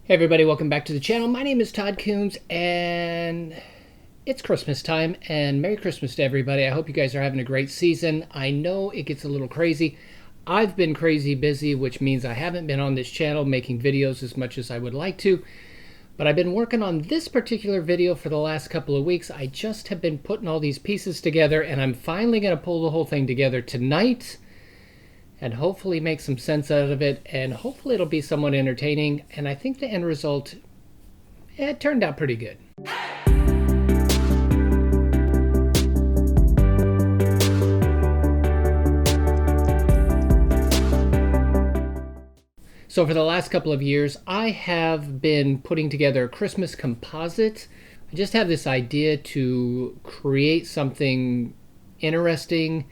Hey everybody, welcome back to the channel. My name is Todd Coombs and it's Christmas time, and Merry Christmas to everybody. I hope you guys are having a great season. I know it gets a little crazy. I've been crazy busy, which means I haven't been on this channel making videos as much as I would like to, but I've been working on this particular video for the last couple of weeks. I just have been putting all these pieces together, and I'm finally going to pull the whole thing together tonight and hopefully make some sense out of it, and hopefully it'll be somewhat entertaining. And I think the end result, it turned out pretty good. So for the last couple of years, I have been putting together a Christmas composite. I just have this idea to create something interesting,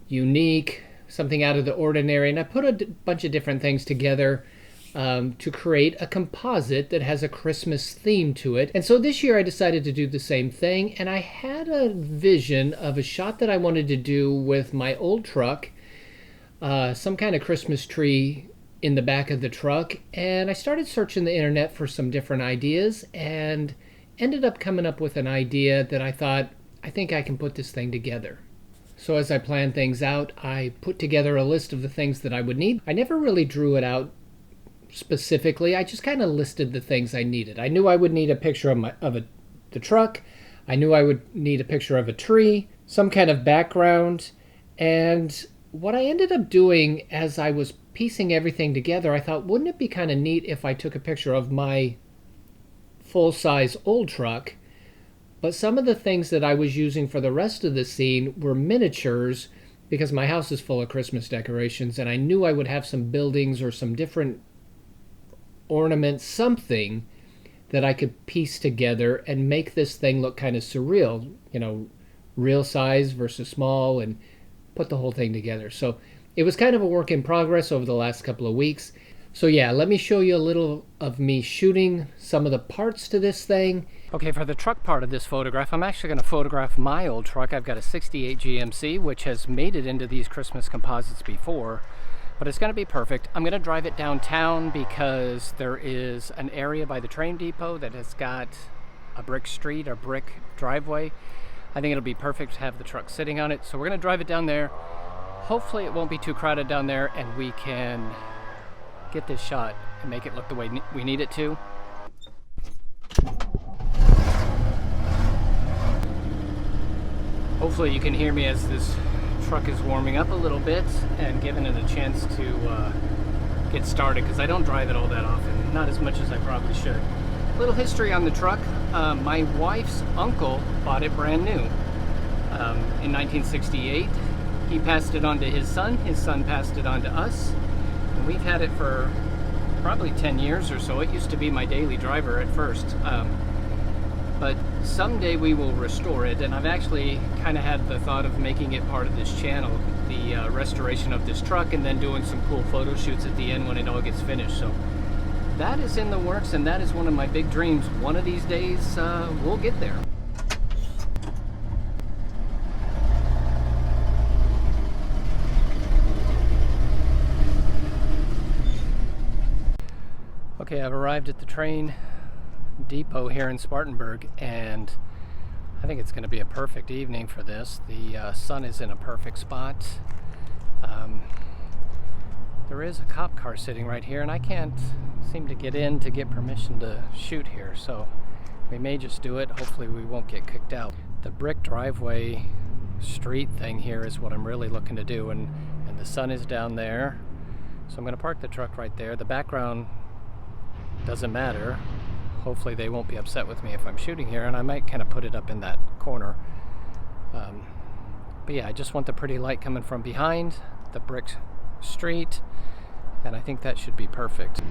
unique, something out of the ordinary, and I put a bunch of different things together to create a composite that has a Christmas theme to it. And so this year I decided to do the same thing, and I had a vision of a shot that I wanted to do with my old truck, some kind of Christmas tree in the back of the truck, and I started searching the internet for some different ideas and ended up coming up with an idea that I thought, I think I can put this thing together. So as I planned things out, I put together a list of the things that I would need. I never really drew it out specifically. I just kind of listed the things I needed. I knew I would need a picture of the truck. I knew I would need a picture of a tree, some kind of background. And what I ended up doing as I was piecing everything together, I thought, wouldn't it be kind of neat if I took a picture of my full-size old truck? But some of the things that I was using for the rest of the scene were miniatures, because my house is full of Christmas decorations, and I knew I would have some buildings or some different ornaments, something that I could piece together and make this thing look kind of surreal, you know, real size versus small, and put the whole thing together. So it was kind of a work in progress over the last couple of weeks. So yeah, let me show you a little of me shooting some of the parts to this thing. Okay, for the truck part of this photograph, I'm actually going to photograph my old truck. I've got a 68 GMC, which has made it into these Christmas composites before, but it's going to be perfect. I'm going to drive it downtown because there is an area by the train depot that has got a brick street, a brick driveway. I think it'll be perfect to have the truck sitting on it. So we're going to drive it down there. Hopefully it won't be too crowded down there, and we can get this shot and make it look the way we need it to. Hopefully you can hear me as this truck is warming up a little bit and giving it a chance to get started, because I don't drive it all that often, not as much as I probably should. Little history on the truck. My wife's uncle bought it brand new in 1968. He passed it on to his son passed it on to us, and we've had it for probably 10 years or so. It used to be my daily driver at first, but someday we will restore it, and I've actually kind of had the thought of making it part of this channel, the restoration of this truck, and then doing some cool photo shoots at the end when it all gets finished. So that is in the works, and that is one of my big dreams. One of these days we'll get there. Okay, I've arrived at the train depot here in Spartanburg, and I think it's going to be a perfect evening for this. The sun is in a perfect spot. There is a cop car sitting right here, and I can't seem to get in to get permission to shoot here, so we may just do it. Hopefully we won't get kicked out. The brick driveway street thing here is what I'm really looking to do, and the sun is down there, so I'm going to park the truck right there. The background doesn't matter. Hopefully they won't be upset with me if I'm shooting here, and I might kind of put it up in that corner. But yeah, I just want the pretty light coming from behind the brick street, and I think that should be perfect.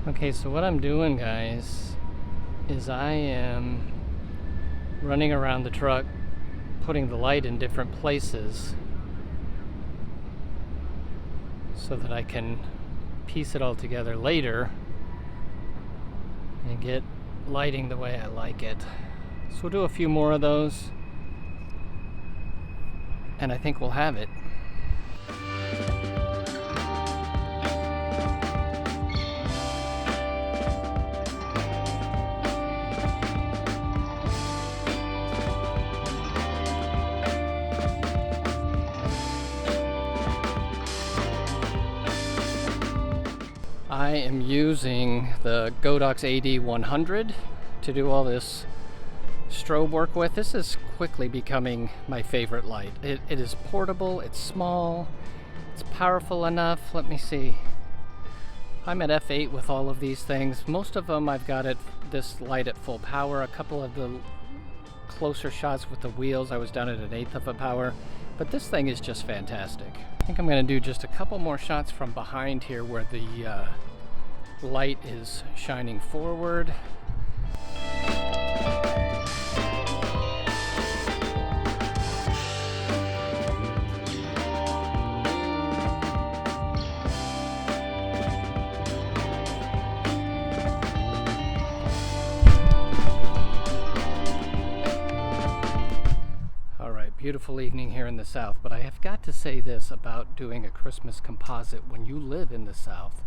Okay, so what I'm doing, guys, is I am running around the truck, putting the light in different places so that I can piece it all together later and get lighting the way I like it. So we'll do a few more of those, and I think we'll have it. I am using the Godox AD100 to do all this strobe work with. This is quickly becoming my favorite light. It is portable, it's small, it's powerful enough. Let me see. I'm at f8 with all of these things. Most of them I've got this light at full power. A couple of the closer shots with the wheels I was down at 1/8 of a power. But this thing is just fantastic. I think I'm going to do just a couple more shots from behind here where the light is shining forward. Beautiful evening here in the South, but I have got to say this about doing a Christmas composite. When you live in the South,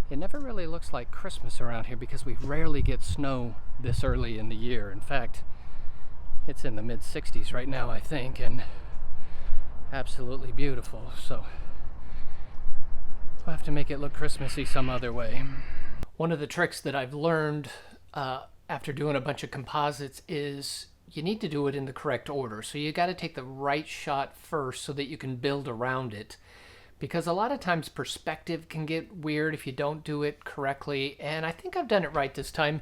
it never really looks like Christmas around here because we rarely get snow this early in the year. In fact, it's in the mid-60s right now, I think, and absolutely beautiful. So we'll have to make it look Christmassy some other way. One of the tricks that I've learned after doing a bunch of composites is you need to do it in the correct order. So you got to take the right shot first so that you can build around it. Because a lot of times perspective can get weird if you don't do it correctly. And I think I've done it right this time.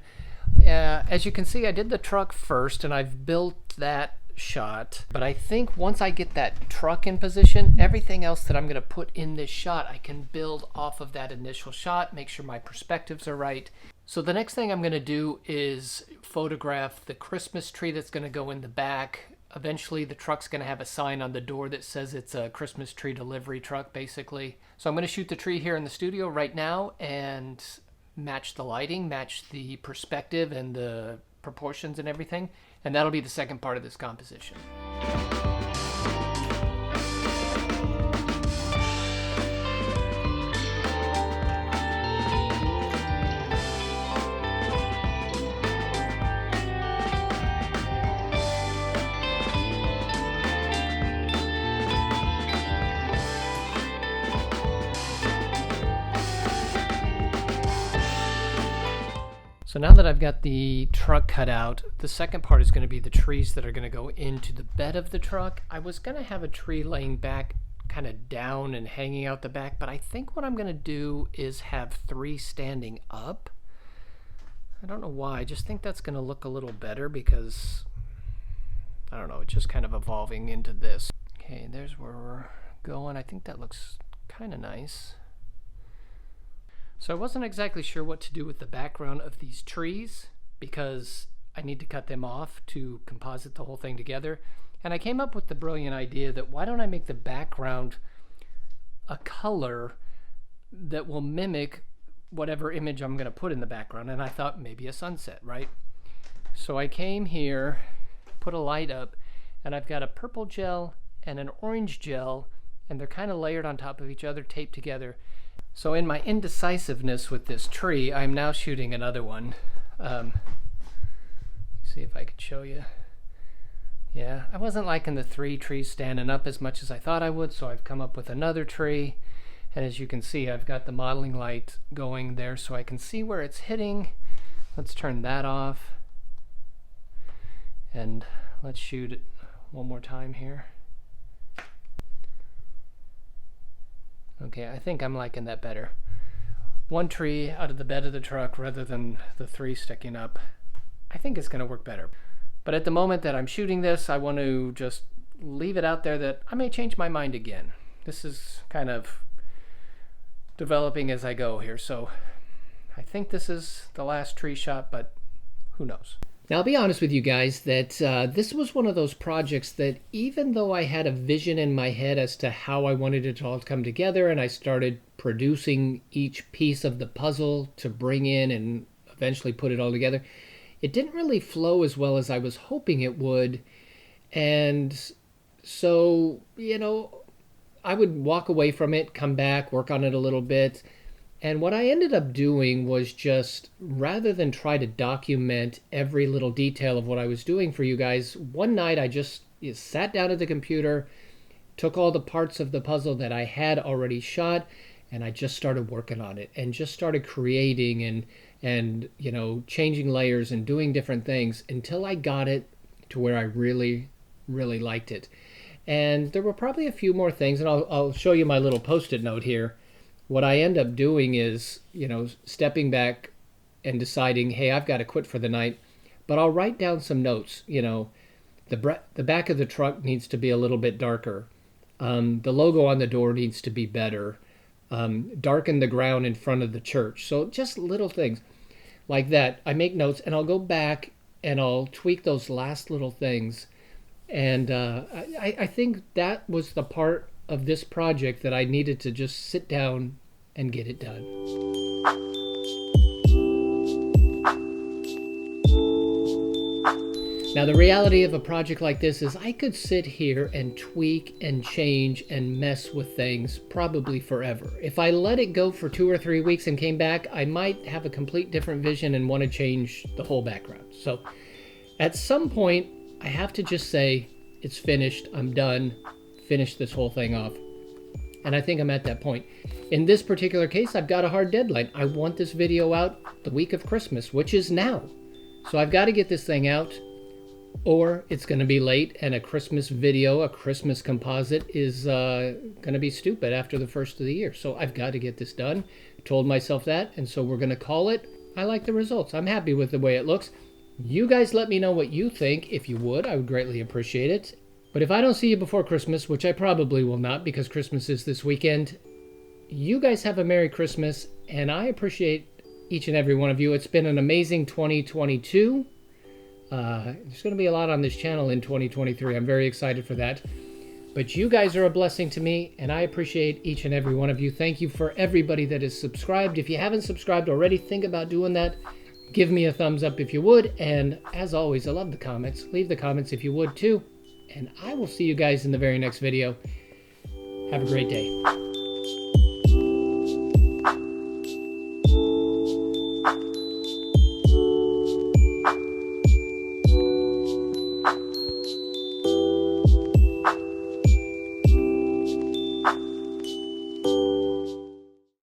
As you can see, I did the truck first and I've built that shot. But I think once I get that truck in position, everything else that I'm going to put in this shot, I can build off of that initial shot, make sure my perspectives are right. So the next thing I'm going to do is photograph the Christmas tree that's going to go in the back. Eventually the truck's going to have a sign on the door that says it's a Christmas tree delivery truck, basically. So I'm going to shoot the tree here in the studio right now and match the lighting, match the perspective and the proportions and everything. And that'll be the second part of this composition. So now that I've got the truck cut out, the second part is going to be the trees that are going to go into the bed of the truck. I was going to have a tree laying back kind of down and hanging out the back, but I think what I'm going to do is have 3 standing up. I don't know why, I just think that's going to look a little better because, I don't know, it's just kind of evolving into this. Okay, there's where we're going. I think that looks kind of nice. So I wasn't exactly sure what to do with the background of these trees because I need to cut them off to composite the whole thing together. And I came up with the brilliant idea that why don't I make the background a color that will mimic whatever image I'm going to put in the background. And I thought maybe a sunset, right? So I came here, put a light up, and I've got a purple gel and an orange gel, and they're kind of layered on top of each other, taped together. So in my indecisiveness with this tree, I'm now shooting another one. See if I could show you. Yeah, I wasn't liking the 3 trees standing up as much as I thought I would, so I've come up with another tree. And as you can see, I've got the modeling light going there so I can see where it's hitting. Let's turn that off. And let's shoot it one more time here. Okay, I think I'm liking that better. 1 tree out of the bed of the truck rather than the 3 sticking up. I think it's going to work better. But at the moment that I'm shooting this, I want to just leave it out there that I may change my mind again. This is kind of developing as I go here, so I think this is the last tree shot, but who knows? Now, I'll be honest with you guys that this was one of those projects that even though I had a vision in my head as to how I wanted it all to come together and I started producing each piece of the puzzle to bring in and eventually put it all together, it didn't really flow as well as I was hoping it would. And so, you know, I would walk away from it, come back, work on it a little bit. And what I ended up doing was just, rather than try to document every little detail of what I was doing for you guys, one night I just sat down at the computer, took all the parts of the puzzle that I had already shot, and I just started working on it and just started creating and you know, changing layers and doing different things until I got it to where I really liked it. And there were probably a few more things, and I'll show you my little post-it note here. What I end up doing is, you know, stepping back and deciding, hey, I've got to quit for the night, but I'll write down some notes. You know, the back of the truck needs to be a little bit darker. The logo on the door needs to be better. Darken the ground in front of the church. So just little things like that. I make notes, and I'll go back and I'll tweak those last little things. And I think that was the part of this project that I needed to just sit down and get it done. Now, the reality of a project like this is I could sit here and tweak and change and mess with things probably forever. If I let it go for 2 or 3 weeks and came back, I might have a complete different vision and want to change the whole background. So at some point, I have to just say, it's finished, I'm done, finish this whole thing off. And I think I'm at that point. In this particular case, I've got a hard deadline. I want this video out the week of Christmas, which is now. So I've got to get this thing out, or it's going to be late, and a Christmas video, a Christmas composite, is going to be stupid after the first of the year. So I've got to get this done. I told myself that, and so we're going to call it. I like the results. I'm happy with the way it looks. You guys let me know what you think. If you would, I would greatly appreciate it. But if I don't see you before Christmas, which I probably will not because Christmas is this weekend, you guys have a Merry Christmas, and I appreciate each and every one of you. It's been an amazing 2022. There's going to be a lot on this channel in 2023. I'm very excited for that. But you guys are a blessing to me, and I appreciate each and every one of you. Thank you for everybody that is subscribed. If you haven't subscribed already, think about doing that. Give me a thumbs up if you would, and as always, I love the comments. Leave the comments if you would too, and I will see you guys in the very next video. Have a great day.